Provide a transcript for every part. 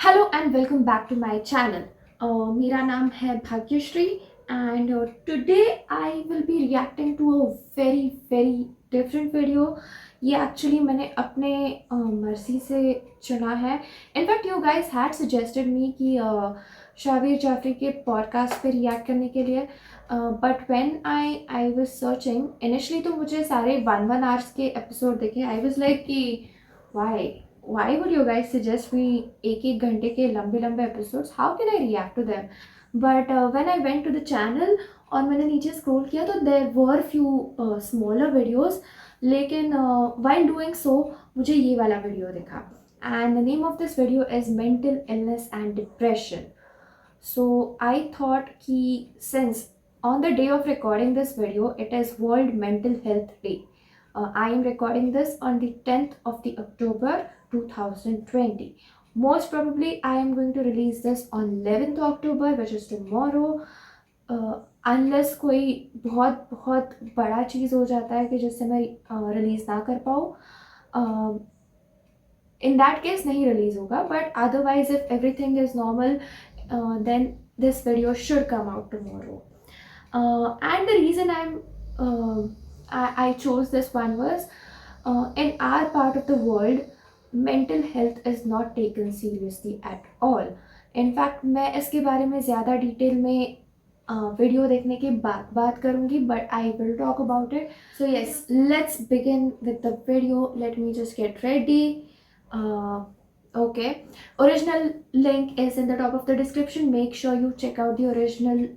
Hello and welcome back to my channel. मेरा नाम है Bhagyashree and today I will be reacting to a very different video. ये actually मैंने अपने मर्जी से चुना है. In fact, you guys had suggested me कि शाहवीर जाफरी के podcast पे react करने के लिए. But when I was searching, initially तो मुझे सारे 1 hours के episode दिखे. I was like कि why? Why would you guys suggest me एक घंटे के लंबे लंबे episodes? How can I react to them? But when I went to the channel और मैंने नीचे scroll किया तो there were few smaller videos, लेकिन while doing so मुझे ये वाला video दिखा. And the name of this video is Mental Illness and Depression. So I thought कि since on the day of recording this video it is World Mental Health Day. I am recording this on the 10th of the October 2020. Most probably I am going to release this on 11th October, which is tomorrow. Unless कोई बहुत बहुत बड़ा चीज़ हो जाता है कि जिससे मैं रिलीज़ ना कर पाऊँ, in that case नहीं रिलीज़ होगा. But otherwise if everything is normal, then this video should come out tomorrow. And the reason I chose this one was in our part of the world, mental health is not taken seriously at all. In fact, मैं इसके बारे में ज़्यादा detail में video देखने के बाद बात करूँगी, but I will talk about it. So yes, let's begin with the video. Let me just get ready. Okay, original link is in the top of the description. Make sure you check out the original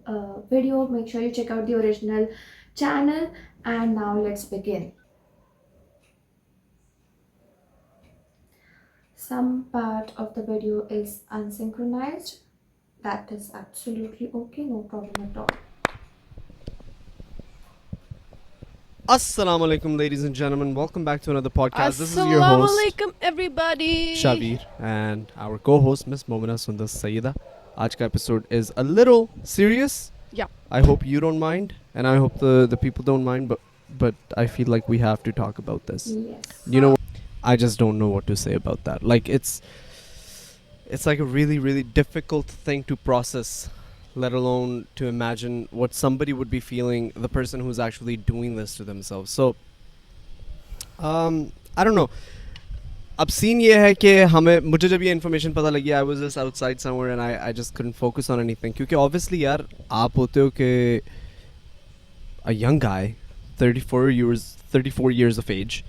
video. Make sure you check out the original channel. And now let's begin. Some part of the video is unsynchronized. That is absolutely okay, no problem at all. Assalamu alaikum, ladies and gentlemen. Welcome back to another podcast. This is your host, Assalamualaikum everybody. Shahveer, and our co-host, Miss Momina Sundar Sayyida. Aaj ka episode is a little serious. Yeah. I hope you don't mind, and I hope the people don't mind, but I feel like we have to talk about this. Yes. You know, I just don't know what to say about that. Like it's like a really difficult thing to process, let alone to imagine what somebody would be feeling, the person who's actually doing this to themselves. So I don't know. अब scene ये है कि मुझे जब ये information पता लगी, I was just outside somewhere and I just couldn't focus on anything, क्योंकि ऑब्वियसली यार आप होते हो कि a young guy 34 years of age,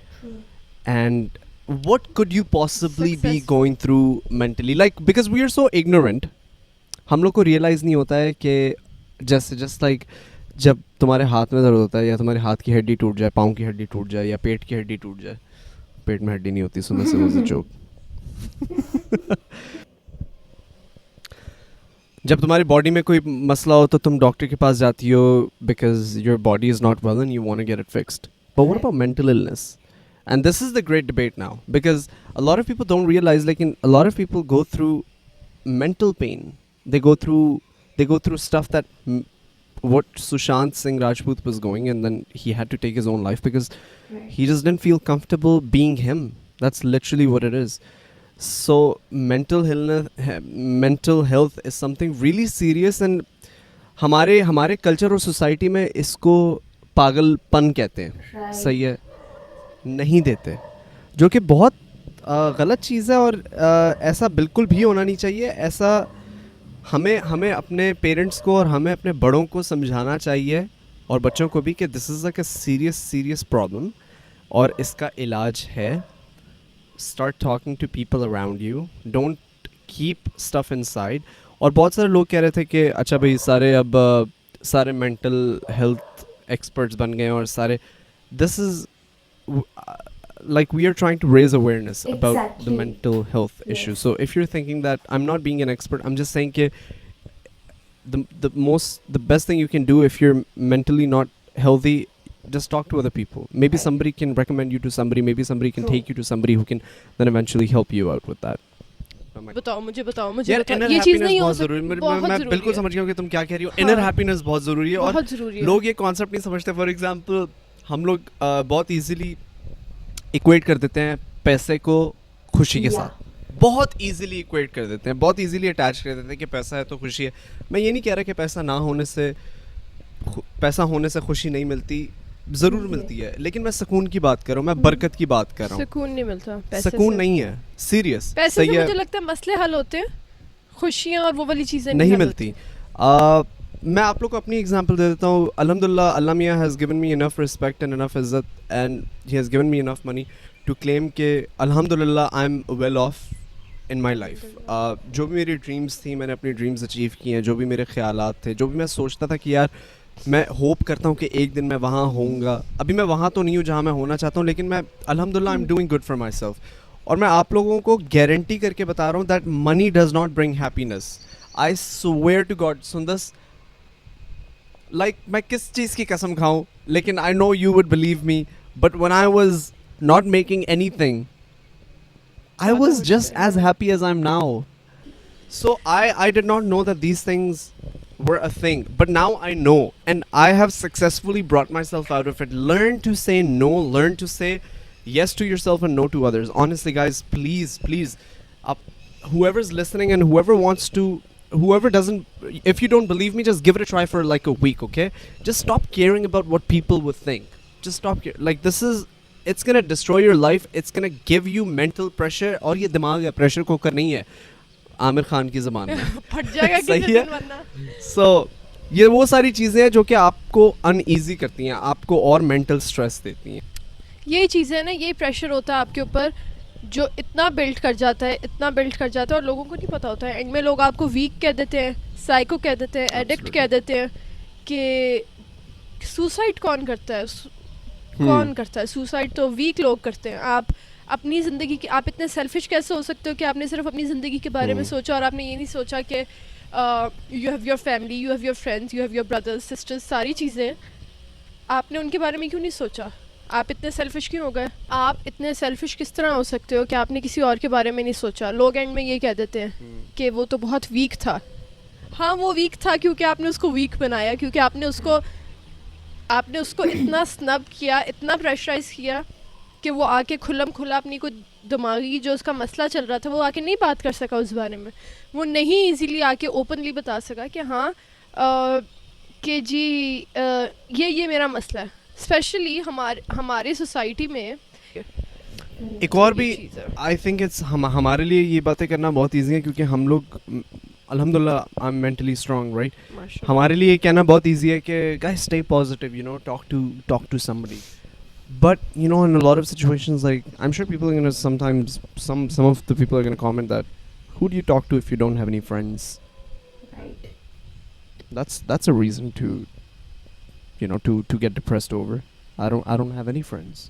and what could you possibly be Success. going through mentally, like because we are so ignorant, हम लोग को realize नहीं होता है कि just like जब तुम्हारे हाथ में दर्द होता है या तुम्हारे हाथ की हड्डी टूट जाए, पाँव की हड्डी टूट जाए या पेट की हड्डी टूट जाए, पेट में हड्डी नहीं होती, सुनने से was a joke. जब तुम्हारी बॉडी में कोई मसला हो तो तुम डॉक्टर के पास जाती हो because your body is not well and you want to get it fixed. But what about mental illness? And this is the great debate now, because a lot of people don't realize, like a lot of people go through mental pain. They go through stuff that what Sushant Singh Rajput was going, and then he had to take his own life because he just didn't feel comfortable being him. That's literally what it is. So mental health is something really serious, and हमारे culture और society में इसको पागलपन कहते हैं. सही है, नहीं देते, जो कि बहुत गलत चीज़ है, और ऐसा बिल्कुल भी होना नहीं चाहिए. ऐसा हमें अपने पेरेंट्स को और हमें अपने बड़ों को समझाना चाहिए, और बच्चों को भी, कि this is like a serious problem और इसका इलाज है. Start talking to people around you. Don't keep stuff inside. और बहुत सारे लोग कह रहे थे कि अच्छा भाई सारे मेंटल हेल्थ एक्सपर्ट्स बन गए और सारे, this is like we are trying to raise awareness about the Exactly. mental health issue. Yes. So if you're thinking that I'm not being an expert, I'm just saying that the best thing you can do if you're mentally not healthy, just talk to other people. Maybe Right. somebody can recommend you to somebody. Maybe somebody can True. take you to somebody who can then eventually help you out with that. बताओ मुझे यार बताओ inner ये चीज happiness नहीं हो बहुत सकती. जरूरी है. बहुत मैं जरूरी बिल्कुल है. समझ गया हूँ कि तुम क्या कह रही हो. हाँ. इनर हैप्पीनेस बहुत जरूरी है, और बहुत जरूरी है. लोग ये कॉन्सेप्ट नहीं समझते. फॉर एग्जांपल हम लोग बहुत इजीली इक्वेट कर देते हैं पैसे को खुशी के Yeah. साथ. बहुत इजीली इक्वेट कर देते हैं, बहुत इजीली अटैच कर देते हैं कि पैसा है तो खुशी है. मैं ये नहीं कह रहा कि पैसा होने से खुशी नहीं मिलती, ज़रूर मिलती है, लेकिन मैं सुकून की बात कर रहा हूँ, मैं बरकत की बात कर रहा हूँ. सुकून नहीं मिलता पैसे सुकून से. नहीं है, सीरियस. पैसे सही से है, मुझे लगता है मसले हल होते हैं, खुशियाँ और वो वाली चीज़ें नहीं हल मिलती. होती. मैं आप लोग को अपनी एग्जांपल दे देता हूँ. अल्हम्दुलिल्लाह, अल्लाह मियाँ has given me enough respect and enough इज़्ज़त and he has given me enough money to claim के अल्हम्दुलिल्लाह I am well off in my life. जो भी मेरी ड्रीम्स थी, मैंने अपनी ड्रीम्स अचीव किए हैं. जो भी मेरे ख्यालात थे, जो भी मैं सोचता था कि यार मैं होप करता हूँ कि एक दिन मैं वहाँ होऊंगा. अभी मैं वहाँ तो नहीं हूँ जहाँ मैं होना चाहता हूँ, लेकिन मैं अल्हम्दुलिल्लाह I am doing good for my self. और मैं आप लोगों को गारंटी करके बता रहा हूँ that money does not bring happiness. I swear to God. Sundas, like मैं किस चीज़ की कसम खाऊं, लेकिन I know you would believe me, but when I was not making anything, I was just as happy as I'm now. So I did not know that these things were a thing, but now I know, and I have successfully brought myself out of it. Learn to say no, learn to say yes to yourself and no to others. Honestly, guys, please, whoever's listening and whoever doesn't, if you don't believe me, just give it a try for like a week, okay? Just stop caring about what people would think. Just stop like this is, it's gonna destroy your life. It's gonna give you mental pressure. और ये दिमाग है, pressure cooker नहीं है आमिर खान की ज़बान में. फट जाएगा सही किसी है? दिन वरना. So ये वो सारी चीज़ें हैं जो कि आपको अनईजी करती हैं, आपको और मेंटल स्ट्रेस देती हैं. यही चीज़ है ना, यही प्रेशर होता है आपके ऊपर जो इतना बिल्ड कर जाता है, इतना बिल्ड कर जाता है, और लोगों को नहीं पता होता है. एंड में लोग आपको वीक कह देते हैं, साइको कह देते हैं, एडिक्ट कह देते हैं. कि सुसाइड कौन करता है, कौन करता है सुसाइड? तो वीक लोग करते हैं. आप अपनी ज़िंदगी की, आप इतने सेल्फिश कैसे हो सकते हो कि आपने सिर्फ अपनी ज़िंदगी के बारे में सोचा, और आपने ये नहीं सोचा कि you have your family, you have your friends, you have your brothers sisters, सारी चीज़ें आपने उनके बारे में क्यों नहीं सोचा? आप इतने सेल्फिश क्यों हो गए? आप इतने सेल्फिश किस तरह हो सकते हो कि आपने किसी और के बारे में नहीं सोचा? लोग एंड में ये कह देते हैं कि वो तो बहुत वीक था. हाँ, वो वीक था क्योंकि आपने उसको वीक बनाया, क्योंकि आपने उसको इतना स्नब किया, इतना प्रेशराइज किया कि वो आके खुल्लम खुला अपनी कोई दिमागी जो उसका मसला चल रहा था वो आके नहीं बात कर सका उस बारे में. वो नहीं इजीली आके ओपनली बता सका कि हाँ कि जी ये मेरा मसला है. स्पेशली हमारे सोसाइटी में एक और भी आई थिंक इट्स हमारे लिए ये बातें करना बहुत ईजी है क्योंकि हम लोग अल्हम्दुलिल्लाह I am mentally strong, right? हमारे लिए ये कहना बहुत ईजी है कि guys stay positive, you know, talk to somebody. But you know, in a lot of situations, like I'm sure people are gonna sometimes some of the people are gonna comment that who do you talk to if you don't have any friends? Right. That's a reason to, you know, to get depressed over. I don't have any friends.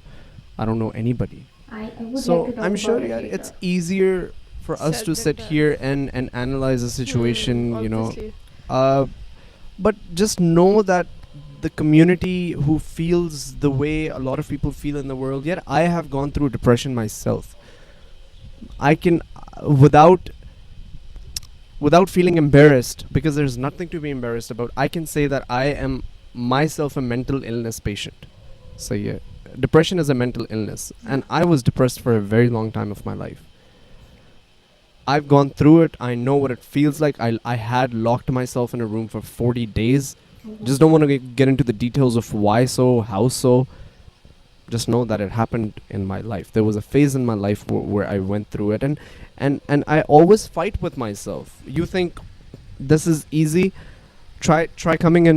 I don't know anybody. I would So like to talk I'm sure about it yeah, later. it's easier for us Said to than sit done. here and analyze the situation, you know. obviously. But just know that the community who feels the way a lot of people feel in the world, yet I have gone through depression myself. I can without feeling embarrassed, because there's nothing to be embarrassed about, I can say that I am myself a mental illness patient. So yeah, depression is a mental illness, and I was depressed for a very long time of my life. I've gone through it. I know what it feels like. I had locked myself in a room for 40 days. Just don't want to get into the details of why so, how so. Just know that it happened in my life. There was a phase in my life where I went through it, and I always fight with myself. You think this is easy? Try coming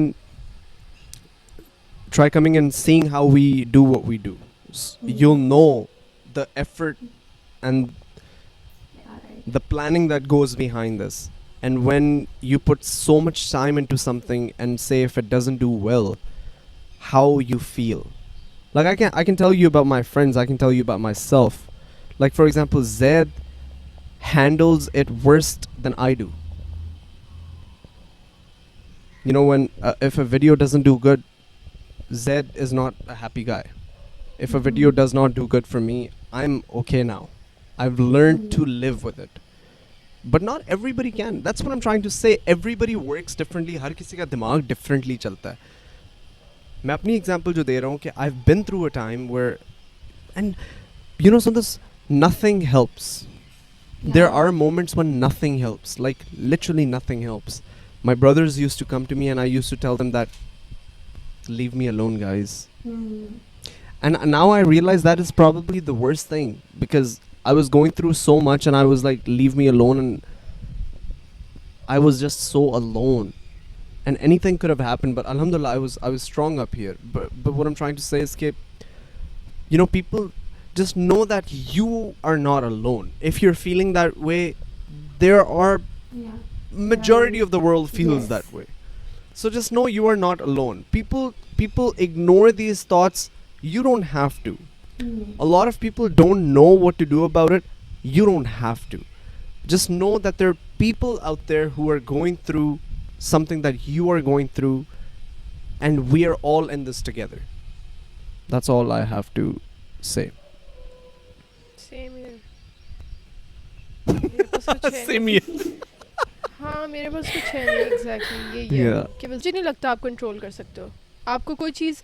and seeing how we do what we do. You'll know the effort and the planning that goes behind this. And when you put so much time into something and say if it doesn't do well, how you feel. Like I can tell you about my friends, I can tell you about myself. Like for example, Zaid handles it worse than I do. You know, when if a video doesn't do good, Zaid is not a happy guy. If a video does not do good for me, I'm okay now. I've learned to live with it. But not everybody can. That's what I'm trying to say. Everybody works differently. हर किसी का दिमाग differently चलता है. मैं अपनी example जो दे रहा हूँ कि I've been through a time where, and you know, so this nothing helps. There are moments when nothing helps, like literally nothing helps. My brothers used to come to me and I used to tell them that, leave me alone, guys. And now I realize that is probably the worst thing, because I was going through so much and I was like, leave me alone, and I was just so alone. And anything could have happened, but alhamdulillah, I was strong up here. But what I'm trying to say is that, you know, people just know that you are not alone. If you're feeling that way, there are Yeah. majority of the world feels Yes. that way. So just know you are not alone. People ignore these thoughts. You don't have to. A lot of people don't know what to do about it. You don't have to. Just know that there are people out there who are going through something that you are going through, and we are all in this together. That's all I have to say. Same here मेरे पास कुछ है Same नहीं। here. हाँ मेरे पास कुछ है नहीं exactly यही है Yeah. कि मुझे नहीं लगता आप कंट्रोल कर सकते हो आपको कोई चीज़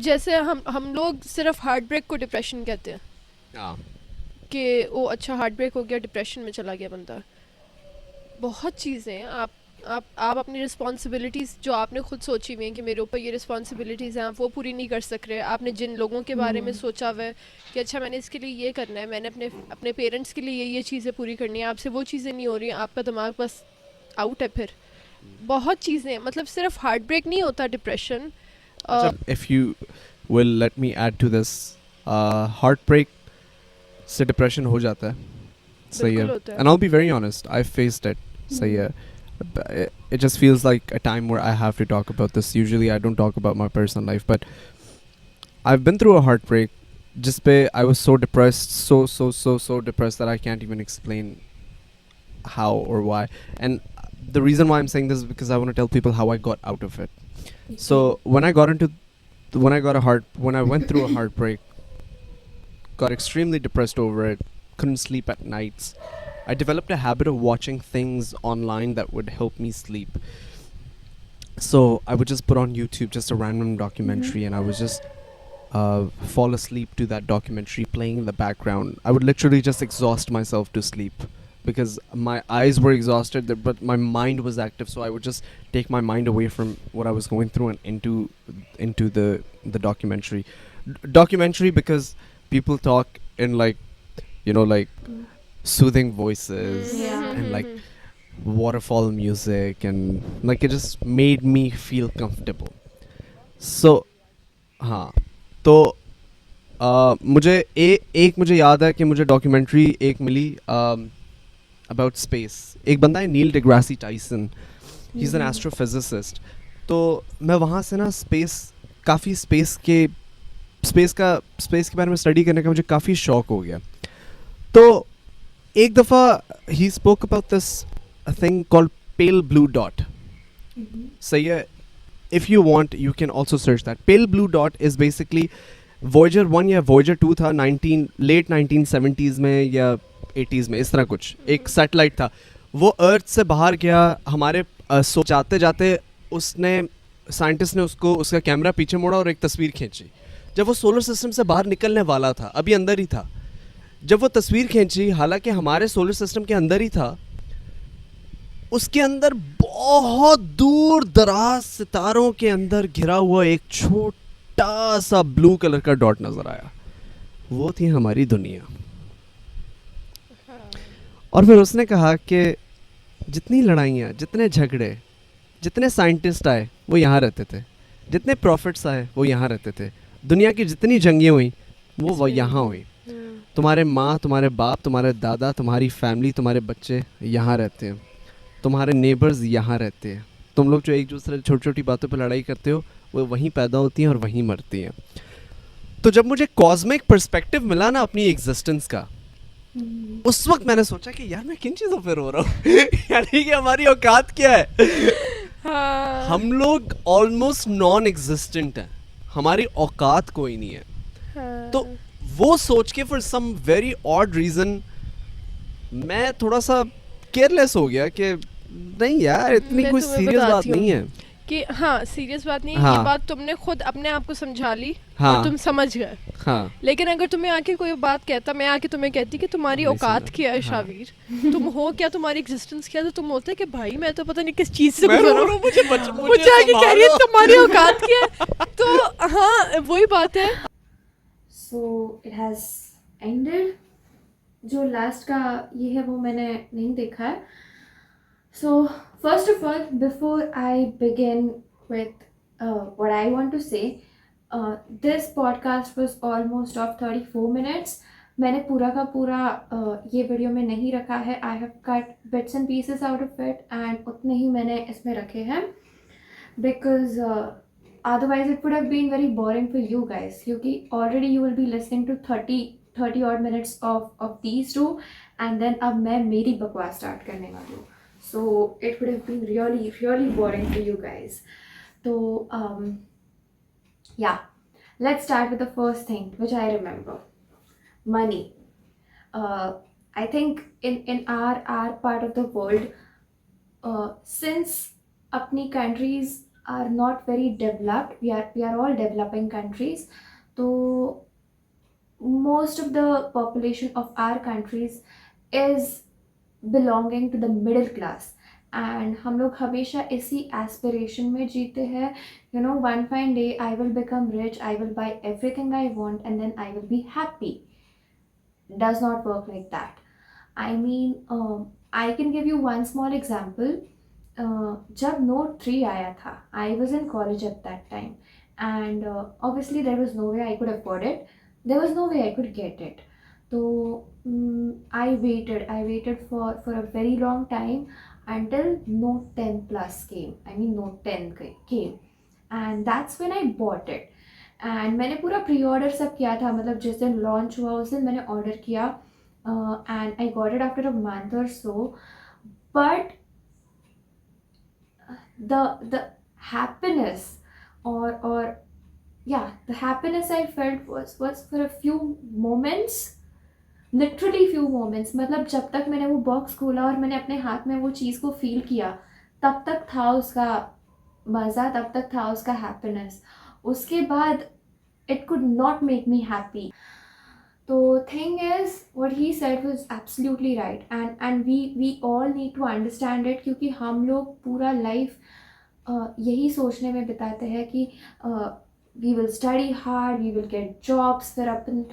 जैसे हम लोग सिर्फ हार्ट ब्रेक को डिप्रेशन कहते हैं Yeah. कि वो अच्छा हार्ट ब्रेक हो गया डिप्रेशन में चला गया बंदा बहुत चीज़ें हैं आप अपनी रिस्पॉन्सिबिलिटीज़ जो आपने खुद सोची हुई हैं कि मेरे ऊपर ये रिस्पॉन्सिबिलिटीज़ हैं आप वो पूरी नहीं कर सक रहे आपने जिन लोगों के बारे में सोचा हुआ है कि अच्छा मैंने इसके लिए ये करना है मैंने अपने पेरेंट्स के लिए ये चीज़ें पूरी करनी है आपसे वो चीज़ें नहीं हो रही आपका दिमाग बस आउट है फिर बहुत चीज़ें मतलब सिर्फ हार्ट ब्रेक नहीं होता depression If you will let me add to this, heartbreak से depression हो जाता है. सही है. बिल्कुल होता है। And I'll be very honest, I faced it. सही है. It just feels like a time where I have to talk about this. Usually I don't talk about my personal life, but I've been through a heartbreak. जिस पे I was so depressed, so depressed that I can't even explain how or why. And the reason why I'm saying this is because I want to tell people how I got out of it. So when I went through a heartbreak, got extremely depressed over it, couldn't sleep at nights. I developed a habit of watching things online that would help me sleep. So I would just put on YouTube just a random documentary, and I would just fall asleep to that documentary playing in the background. I would literally just exhaust myself to sleep because my eyes were exhausted, but my mind was active. So I would just take my mind away from what I was going through and into the documentary. Documentary because people talk in like, you know, like soothing voices Yeah. and like waterfall music, and like it just made me feel comfortable. So हाँ तो मुझे एक मुझे याद है कि मुझे documentary एक मिली अबाउट स्पेस. एक बंदा है Neil deGrasse Tyson, he is an astrophysicist. तो मैं वहाँ से ना काफ़ी स्पेस के बारे में स्टडी करने का मुझे काफ़ी शौक हो गया. तो एक दफ़ा he spoke about this thing called pale blue dot. सही है. If you want, you can also search that. Pale blue dot is basically Voyager 1 या Voyager 2 था late 1970s में या 80s में, इस तरह कुछ एक सैटेलाइट था. वो अर्थ से बाहर गया. हमारे जाते जाते उसने साइंटिस्ट ने उसका कैमरा पीछे मोड़ा और एक तस्वीर खींची. जब वो सोलर सिस्टम से बाहर निकलने वाला था, अभी अंदर ही था, जब वो तस्वीर खींची, हालांकि हमारे सोलर सिस्टम के अंदर ही था, उसके अंदर बहुत दूर दराज सितारों के अंदर घिरा हुआ एक छोटा सा ब्लू कलर का डॉट नजर आया. वो थी हमारी दुनिया. और फिर उसने कहा कि जितनी लड़ाइयाँ, जितने झगड़े, जितने साइंटिस्ट आए वो यहाँ रहते थे, जितने प्रॉफिट्स आए वो यहाँ रहते थे, दुनिया की जितनी जंगें हुई वो यहाँ हुई. तुम्हारे माँ, तुम्हारे बाप, तुम्हारे दादा, तुम्हारी फैमिली, तुम्हारे बच्चे यहाँ रहते हैं, तुम्हारे नेबर्स यहाँ रहते हैं. तुम लोग जो एक दूसरे छोटी छोटी बातों पर लड़ाई करते हो वो वहीं पैदा होती हैं और वहीं मरती हैं. तो जब मुझे कॉस्मिक पर्सपेक्टिव मिला ना अपनी एग्जिस्टेंस का, उस वक्त मैंने सोचा कि यार मैं किन चीज़ों पर रो रहा हूँ. यानी कि हमारी औकात क्या है. हम लोग ऑलमोस्ट नॉन एग्जिस्टेंट हैं, हमारी औकात कोई नहीं है. तो वो सोच के for some very odd reason मैं थोड़ा सा केयरलेस हो गया कि नहीं यार इतनी कोई सीरियस बात नहीं है. कि हाँ सीरियस बात नहीं है, हाँ। ये बात तुमने खुद अपने आप को समझा ली हाँ। और तुम समझ गए। हाँ लेकिन अगर तुम्हें आके कोई बात कहता, मैं आके तुम्हें कहती कि तुम्हारी नहीं औकात समझा। क्या है हाँ। शावीर, तुम हो क्या, तुम्हारी एग्जिस्टेंस क्या है, तो तुम होते कि भाई मैं तो पता नहीं किस चीज से मैं गुजर रो रहा रहा हूँ, हूँ, मुझे मुझे आके कह रही है तुम्हारी औकात क्या है। तो हाँ वही बात है। So it has ended. जो लास्ट का ये है वो मैंने नहीं देखा है. So first of all, before I begin with what I want to say, this podcast was almost of 34 minutes. मैंने पूरा का पूरा ये वीडियो में नहीं रखा है. I have cut bits and pieces out of it and उतने ही मैंने इसमें रखे हैं because otherwise it would have been very boring for you guys, क्योंकि already you will be listening to 30 odd minutes of these two and then अब मैं मेरी बकवास start करने वाली हूँ. So it would have been really really boring for you guys. So yeah, let's start with the first thing which I remember. Money. I think in our part of the world, since अपनी countries are not very developed, we are all developing countries, so most of the population of our countries is belonging to the middle class. And हम लोग हमेशा इसी aspiration में जीते हैं, you know, one fine day I will become rich, I will buy everything I want and then I will be happy. Does not work like that. I mean, I can give you one small example. जब note 3 आया था, I was in college at that time, and obviously there was no way I could afford it. There was no way I could get it. So I waited for a very long time until Note 10 Plus came. I mean Note 10 came, and that's when I bought it. And मैंने पूरा pre order सब किया था, मतलब जिस दिन launch हुआ उस दिन मैंने ऑर्डर किया and I got it after a month और so. But the happiness or yeah, the happiness I felt was for a few moments, literally few moments. मतलब जब तक मैंने वो बॉक्स खोला और मैंने अपने हाथ में वो चीज़ को फील किया, तब तक था उसका मज़ा, तब तक था उसका हैप्पीनेस. उसके बाद it could not make me happy. So thing is, what he said was absolutely right, and we all need to understand it, क्योंकि हम लोग पूरा लाइफ यही सोचने में बिताते हैं कि we will study hard, we will get jobs, फिर अपन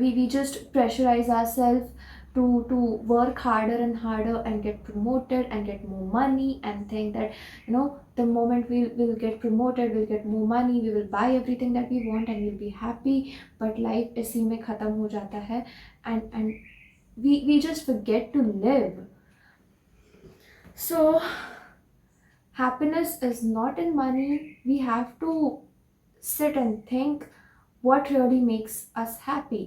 we just pressurize ourselves to work harder and harder and get promoted and get more money and think that, you know, the moment we'll get promoted, we'll get more money, we will buy everything that we want and we'll be happy. But life इसी में ख़त्म हो जाता है and we just forget to live. So happiness is not in money. We have to sit and think what really makes us happy.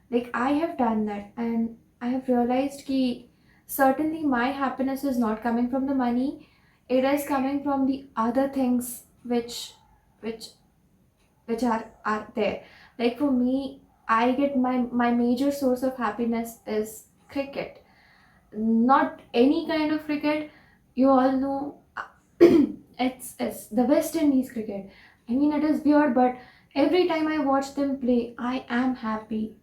Like I have done that and I have realized ki certainly my happiness is not coming from the money. It is coming from the other things which which are there. Like for me, I get my major source of happiness is cricket. Not any kind of cricket. You all know it's the West Indies cricket. I mean, it is weird, but every time I watch them play, I am happy.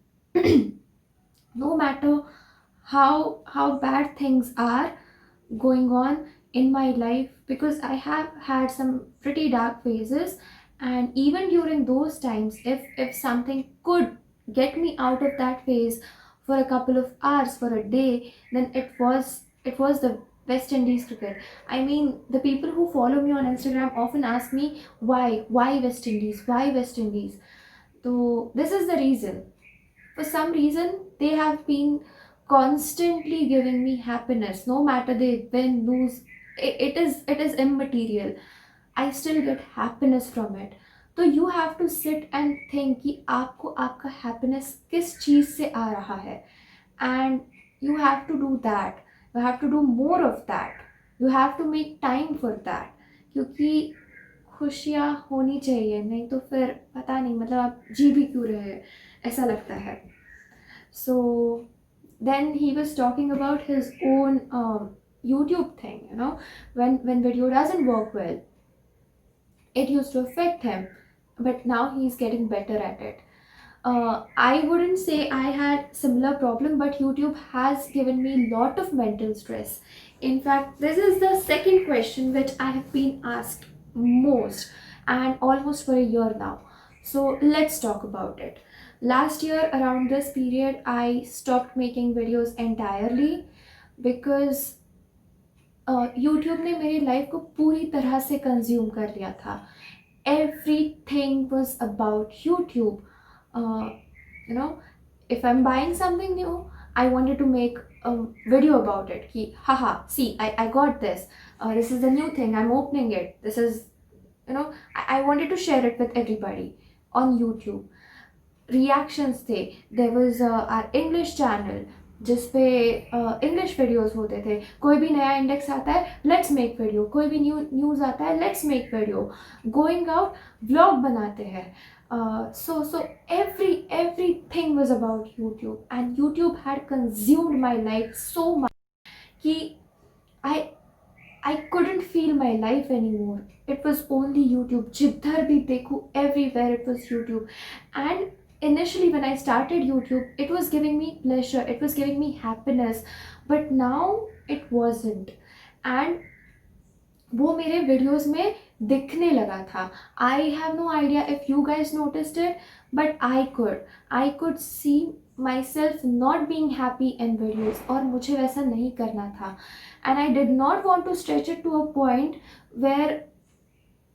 No matter how bad things are going on in my life, because I have had some pretty dark phases, and even during those times, if something could get me out of that phase for a couple of hours, for a day, then it was the West Indies cricket. I mean, the people who follow me on Instagram often ask me why West Indies, why West Indies. So this is the reason. For some reason, they have been constantly giving me happiness. No matter they win, lose, it is immaterial. I still get happiness from it. तो you have to sit and think कि आपको आपका happiness किस चीज़ से आ रहा है, and you have to do that. You have to do more of that. You have to make time for that. क्योंकि खुशियाँ होनी चाहिए, नहीं तो फिर पता नहीं, मतलब आप जी भी क्यों रहे, ऐसा लगता है. So then he was talking about his own YouTube thing, you know, when video doesn't work well. it used to affect him, but now he's getting better at it. I wouldn't say I had similar problem, but YouTube has given me lot of mental stress. In fact, this is the second question which I have been asked most, and almost for a year now. So let's talk about it. Last year around this period, I stopped making videos entirely because YouTube ने मेरी life को पूरी तरह से consume कर लिया था. Everything was about YouTube. You know, if I'm buying something new, I wanted to make a video about it. Ki, haha, see, I got this. This is the new thing. I'm opening it. This is, I wanted to share it with everybody on YouTube. Reactions थे. There was our English channel जिस पे English videos होते थे. कोई भी नया index आता है, लेट्स मेक वीडियो. कोई भी न्यूज़ आता है, let's make video. Going out, vlog बनाते हैं. So everything was about YouTube, and YouTube had consumed my life so much कि I I couldn't feel my life anymore. It was only YouTube. जिधर भी देखूँ, everywhere it was YouTube. And initially when I started YouTube, it was giving me pleasure, it was giving me happiness, but now it wasn't. And वो मेरे videos में दिखने लगा था. I have no idea if you guys noticed it, but I could see myself not being happy in videos, और मुझे वैसा नहीं करना था. And I did not want to stretch it to a point where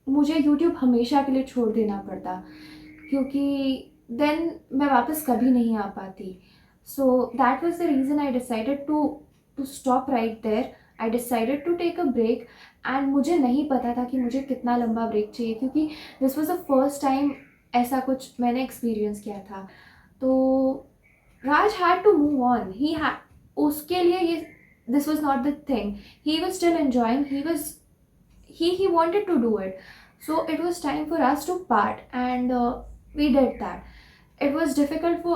मुझे YouTube हमेशा के लिए छोड़ देना पड़ता, क्योंकि देन मैं वापस कभी नहीं आ पाती. So that was the reason I decided to stop right there. I decided to take a break. And मुझे नहीं पता था कि मुझे कितना लंबा ब्रेक चाहिए, क्योंकि this was the first time ऐसा कुछ मैंने एक्सपीरियंस किया था. तो राज हैड टू मूव ऑन. ही उसके लिए ये this was not the thing. He was still enjoying. he wanted to do it. So it was time for us to part, and we did that. It was difficult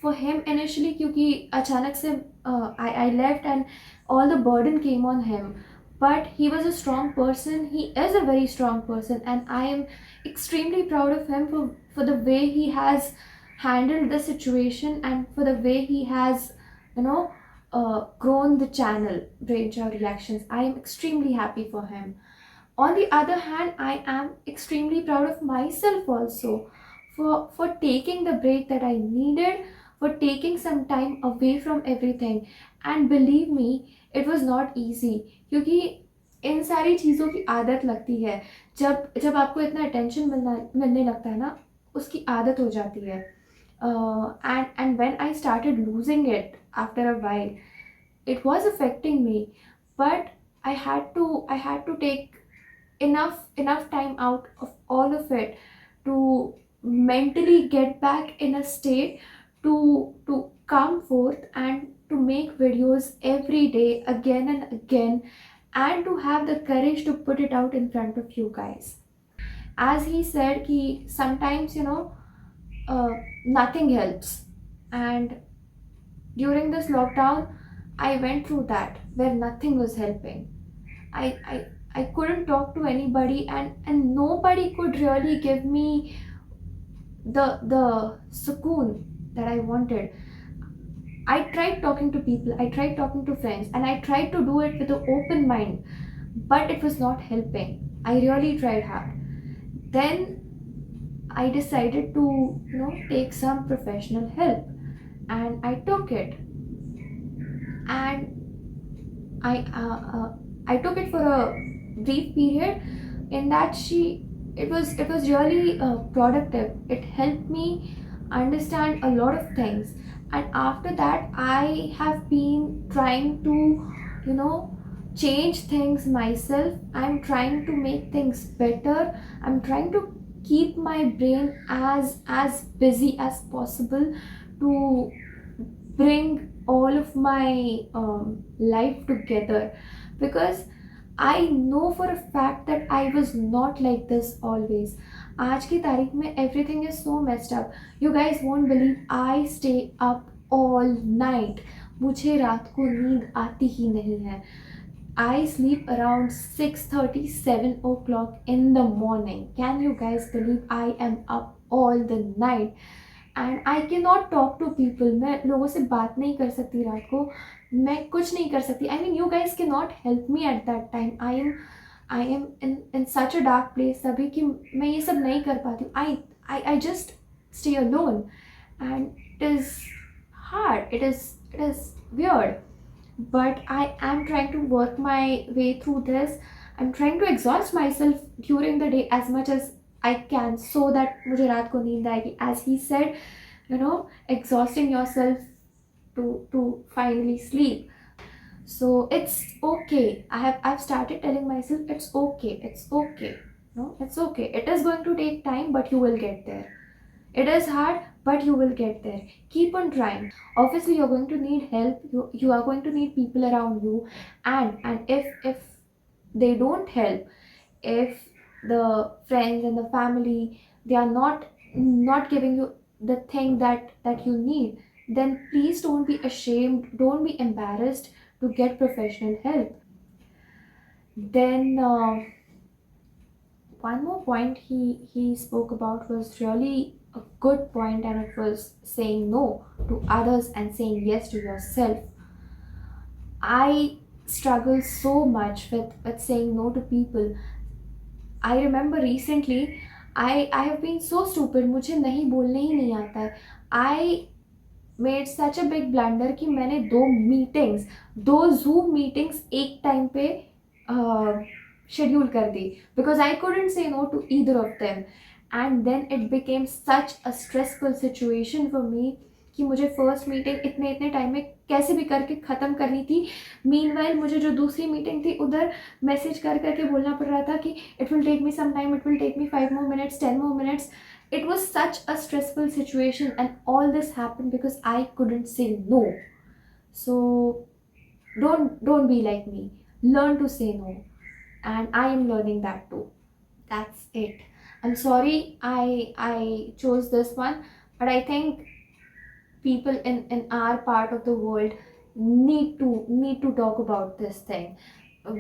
for him initially क्योंकि अचानक से I left and all the burden came on him. But he was a strong person. He is a very strong person, and I am extremely proud of him for the way he has handled the situation, and for the way he has, grown the channel Brainchild Reactions. I am extremely happy for him. On the other hand, I am extremely proud of myself also for taking the break that I needed, for taking some time away from everything. And believe me, it was not easy, क्योंकि इन सारी चीज़ों की आदत लगती है. जब आपको इतना अटेंशन मिलने लगता है ना, उसकी आदत हो जाती है. And when I started losing it after a while, it was affecting me. But I had to take enough time out of all of it to mentally get back in a state to come forth and to make videos every day again and again, and to have the courage to put it out in front of you guys. As he said, ki sometimes nothing helps, and during this lockdown I went through that where nothing was helping. I couldn't talk to anybody, and nobody could really give me the sukoon that I wanted. I tried talking to people, I tried talking to friends, and I tried to do it with an open mind, but it was not helping. I really tried hard. Then I decided to take some professional help, and I took it. And I took it for a brief period. In that it was really productive. It helped me understand a lot of things. And after that, I have been trying to change things myself. I'm trying to make things better. I'm trying to keep my brain as busy as possible to bring all of my life together, because I know for a fact that I was not like this always. आज की तारीख में everything is so messed up. You guys won't believe I stay up all night. मुझे रात को नींद आती ही नहीं है. I sleep around 6:30, 7 o'clock in the morning. Can you guys believe I am up all the night? And I cannot talk to people. मैं लोगों से बात नहीं कर सकती रात को. मैं कुछ नहीं कर सकती. I mean, you guys cannot help me at that time. I am in such a dark place तभी कि मैं ये सब नहीं कर पाती हूँ. I just stay alone, and it is hard. It is weird, but I am trying to work my way through this. I'm trying to exhaust myself during the day as much as I can so that मुझे रात को नींद आएगी. As he said, exhausting yourself to finally sleep. So it's okay. I've started telling myself it's okay. It's okay. No, it's okay. It is going to take time, but you will get there. It is hard, but you will get there. Keep on trying. Obviously, you're going to need help. You are going to need people around you, and if they don't help, if the friends and the family, they are not giving you the thing that you need, then please don't be ashamed. Don't be embarrassed to get professional help. Then. One more point he spoke about was really a good point, and it was saying no to others and saying yes to yourself. I struggle so much with saying no to people. I remember recently, I have been so stupid. मुझे नहीं बोलने ही नहीं आता है. I made such a big blunder कि मैंने दो Zoom meetings एक टाइम पे शेड्यूल कर दी, because I couldn't say no to either of them. And then it became such a stressful situation for me कि मुझे फर्स्ट मीटिंग इतने इतने टाइम में कैसे भी करके ख़त्म करनी थी. मीनवाइल मुझे जो दूसरी मीटिंग थी उधर मैसेज कर करके बोलना पड़ रहा था कि it will take me some time, it will take me 5 more minutes, 10 more minutes. It was such a stressful situation, and all this happened because I couldn't say no. So don't be like me. Learn to say no, and I am learning that too. That's it. I'm sorry I chose this one, but I think people in our part of the world need to talk about this thing.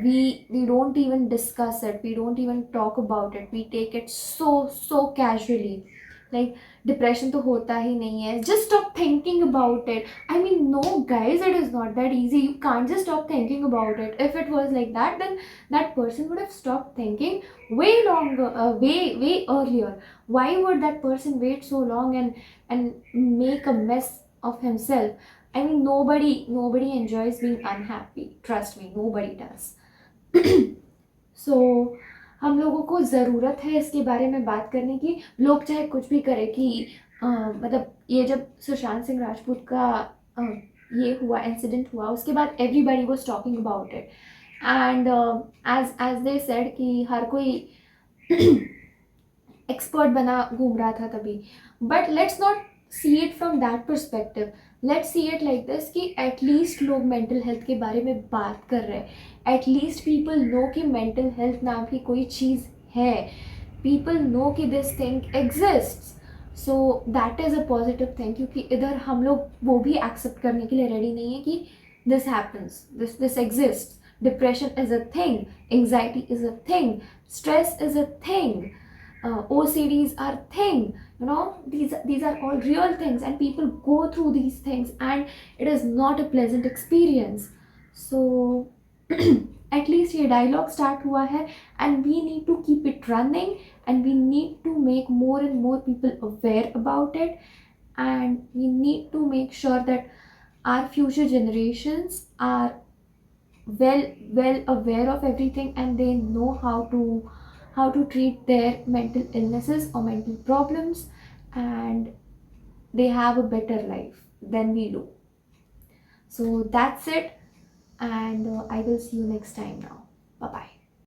We don't even discuss it. We don't even talk about it. We take it so casually. Like, depression तो होता ही नहीं है. Just stop thinking about it. I mean, no guys, it is not that easy. You can't just stop thinking about it. If it was like that, then that person would have stopped thinking way longer, way earlier. Why would that person wait so long and make a mess of himself? I mean, nobody enjoys being unhappy. Trust me, nobody does. So हम लोगों को ज़रूरत है इसके बारे में बात करने की. लोग चाहे कुछ भी करें कि मतलब ये जब सुशांत सिंह राजपूत का ये हुआ इंसिडेंट हुआ, उसके बाद everybody was talking about it. And as they said कि हर कोई एक्सपर्ट बना घूम रहा था तभी. But let's not see it from that perspective. Let's see it like this कि एटलीस्ट लोग मेंटल हेल्थ के बारे में बात कर रहे हैं. एटलीस्ट पीपल नो कि मेंटल हेल्थ नाम की कोई चीज़ है. पीपल नो कि this thing exists. So that is a positive thing, क्योंकि इधर हम लोग वो भी एक्सेप्ट करने के लिए रेडी नहीं है कि this happens, this exists. Depression is a thing, anxiety is a thing, stress is a thing, OCDs are thing. These are all real things, and people go through these things, and it is not a pleasant experience. So at least ये dialogue start हुआ है, and we need to keep it running, and we need to make more and more people aware about it, and we need to make sure that our future generations are well aware of everything, and they know how to treat their mental illnesses or mental problems, and they have a better life than we do. So that's it, and I will see you next time now. Bye bye.